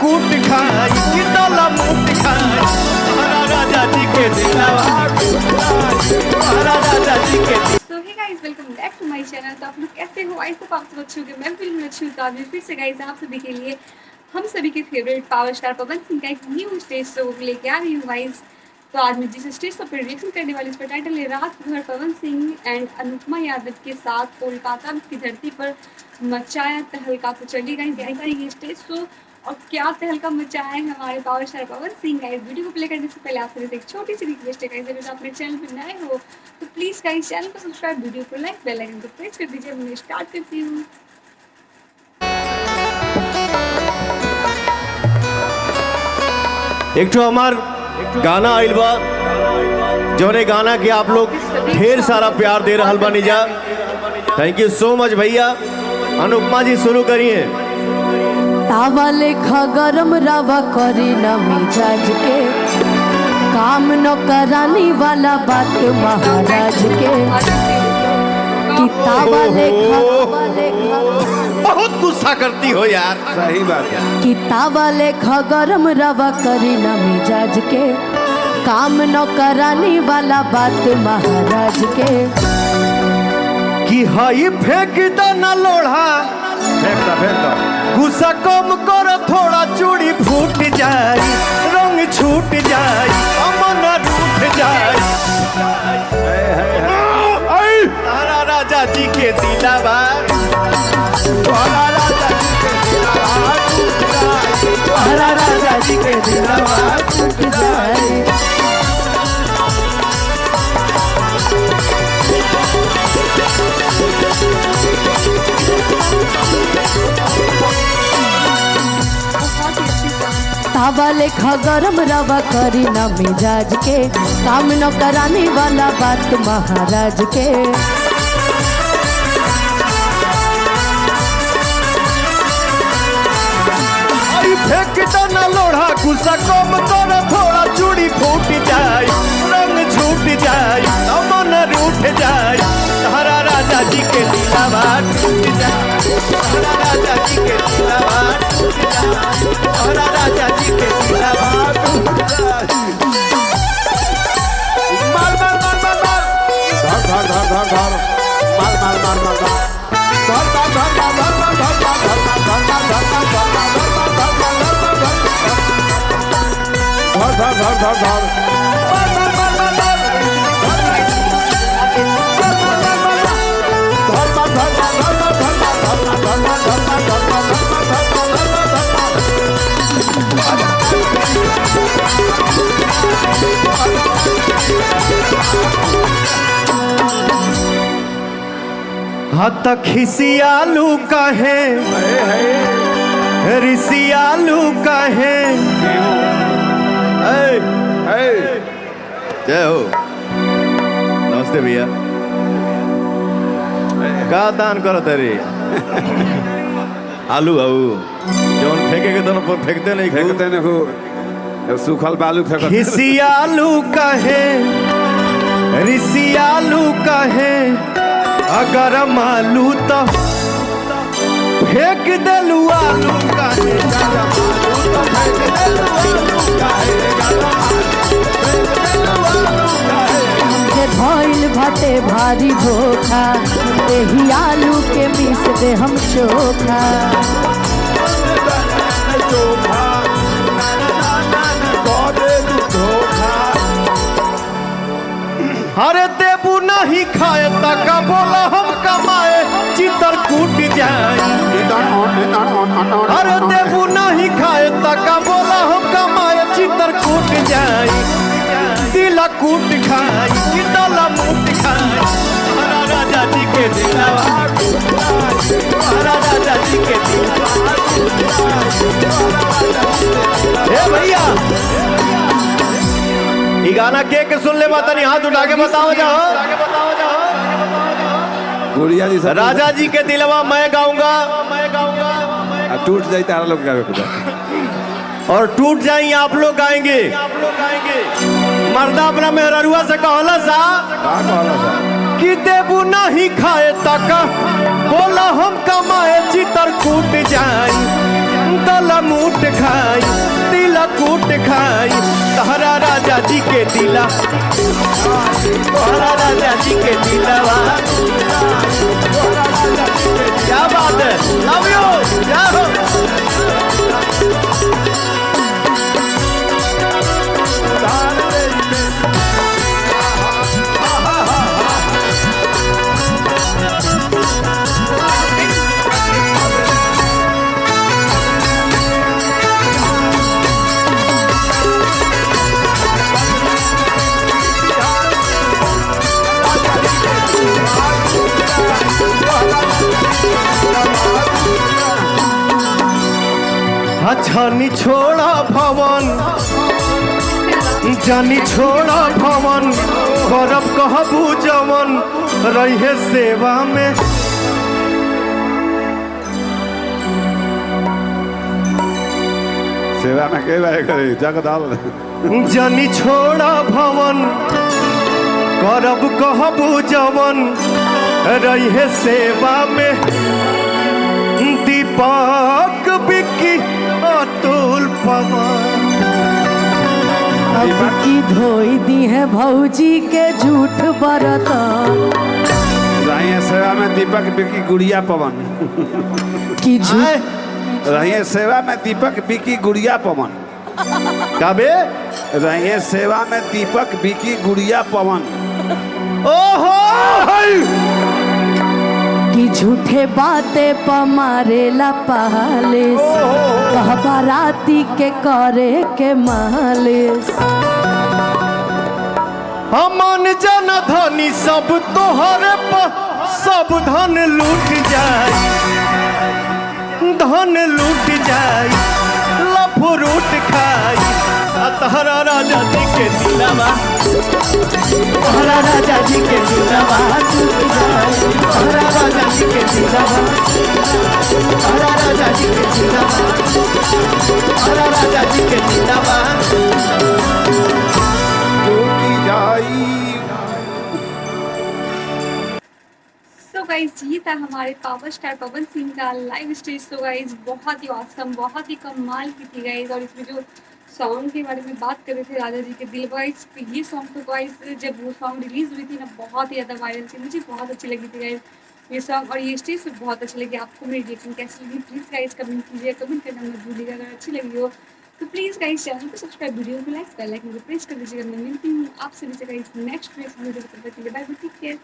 कूट खाई डाला मूट खाई राजा जी के दिलावा राजा जी के। So hey guys, welcome back to my channel। तो आप लोग कैसे हो? आई होप आप सब अच्छे होंगे। मैं फिल्म में अच्छी हूँ। तो आज फिर से गाइस आप सभी के लिए हम सभी के favourite power star Pawan Singh का एक न्यू स्टेज शो लेके आ रही हूँ गाइस। तो आज मैं जिस स्टेज शो पर रिएक्शन करने वाली इसका टाइटल है रात भर पवन सिंह एंड अनुपमा यादव के साथ कोलकाता की धरती पर मचाया तहलका। तो चलिए गाइस ये स्टेज शो और क्या तहलका मचाया है हमारे power star Pawan Singh. Guys video को प्ले करने से पहले आपसे एक छोटी सी रिक्वेस्ट है गाइस, अगर आप अपने चैनल पर नए हो तो प्लीज़ गाइस चैनल को सब्सक्राइब, वीडियो को लाइक, बेल आइकन को प्रेस कर दीजिए। मैं स्टार्ट करती हूँ। एक तो हमार गाना आइल बा जोने गाना के आप लोग ढेर सारा प्यार दे रहा बानी जा। थैंक यू सो मच भैया। अनुपमा जी शुरू करिए। तावा लेखा गरम रवा करी न मिजाज के काम न करानी वाला बात महाराज के कि तावा लेखा बहुत गुस्सा करती हो यार। सही बात है कि तावा लेखा गरम रवा करी न मिजाज के काम न करानी वाला बात महाराज के कि हाई फेंक द न लोढ़ा फेंक दो गुस्सा कम करो थोड़ा चूड़ी फूट जाए रंग छूट जाए अमन रूठ जाए तारा राजा जी के दिलावा तारा राजा जी के दिलावा तारा राजा जी के दिलावा टूट जाए। तावा लेखा गरम रवा करी न मिजाज के काम न कराने वाला बात महाराज के फेंक दो न लोढ़ा गुस्सा कम करो थोड़ा चूड़ी फूट जाए रंग छूट जाए अमन रूठ जाए तारा राजा जी के दिलावा टूट जाए तारा राजा जी के दिलावा टूट जाए तारा राजा जी के दिलावा टूट जाए। मार मार मार मार मार धर धर धर धर धर मार मार मार मार धर धर धर धर धर धर धर हत खिसियालू कहे रिसियालू कहे जय हो। नमस्ते भैया। का दान करो तेरी आलू आऊ जौन फेंकेगे दोनों फेंकते नहीं हो सूखल बालू फेंक खिसियालू कहे रिसियालू कहे अगर मालू तो फेंक देलू आलू कहे भइल भटे भारी धोखा एही आलू के मिस दे हम चोखा अरे देबू नहीं खाए तक बोला हम कमाए चितर कूट जाए अरे देबू नहीं खाए तक बोला हम कमाए चितर कूट जाए दिला कूट खाए डाला मूट खाए तारा राजा जी के दिलावा तारा राजा जी के दिलावा हे भैया ये गाना के सुन ले माता नहीं हाथ उठा के बताओ जाओ गुड़िया जी राजा जी के दिलवा मैं गाऊंगा टूट जाए तारा लोग और टूट जाए आप लोग गाएंगे। मर्दा अपना मेहरुआ से कहला सा कि देबू नहीं खाए तक बोला हम कमाए चितर कूट जाए दला मूट खाई तिला कूट खाई तहरा राजा जी के दिला तोहरा राजा जी के दिलावा क्या बात है लव यू क्या हो जानी छोड़ा भवन जानी छोड़ा भवन करब कहबू जवन रहे सेवा में सेवा में के बारे करे जगदाल जानी छोड़ा भवन करब कहबू जवन रहे सेवा में दीपक बिकी अतुल पवन अब की धोई दी है भौजी के झूठ बरतन रहिए सेवा में दीपक बिकी गुड़िया पवन की झूठ रहिए सेवा में दीपक बिकी गुड़िया पवन कबे रहिए सेवा में दीपक बिकी गुड़िया पवन ओहो कि झूठे बातें पमारेला पहालिस कहबा राती के करे के मालिस अमन जन धनी सब तोहरे पर सब धन लूट जाए धन लूट जाए लफरूट खाई तहरा राजा जी के दिलावा तहरा राजा जी के दिलावा टूट जाए तहरा राजा जी के दिलावा तहरा राजा जी के दिलावा तहरा राजा जी के दिलावा टूटी जाई। सो गाइस ये था हमारे पावर स्टार पवन सिंह का लाइव स्टेज। सो गाइस बहुत ही ऑसम बहुत ही कमाल की थी गाइस। और इसमें जो सॉन्ग के बारे में बात कर रहे थे राजा जी के दिल गाइस, तो ये सॉन्ग तो गाइस जब वो सॉन्ग रिलीज हुई थी ना बहुत ही ज़्यादा वायरल थी, मुझे बहुत अच्छी लगी थी गाइस ये सॉन्ग। और ये स्टेज पे बहुत अच्छी लगी। आपको मेरी रिएक्शन कैसी लगी प्लीज़ गाइस कमेंट कीजिए, कमेंट करना मत भूलिएगा। अगर अच्छी लगी हो तो प्लीज़ गाइस चैनल को सब्सक्राइब, वीडियो को लाइक, बेल आइकन को प्रेस कर दीजिएगा। मैं मिलती हूँ आप सभी से guys next video. Bye bye, take care.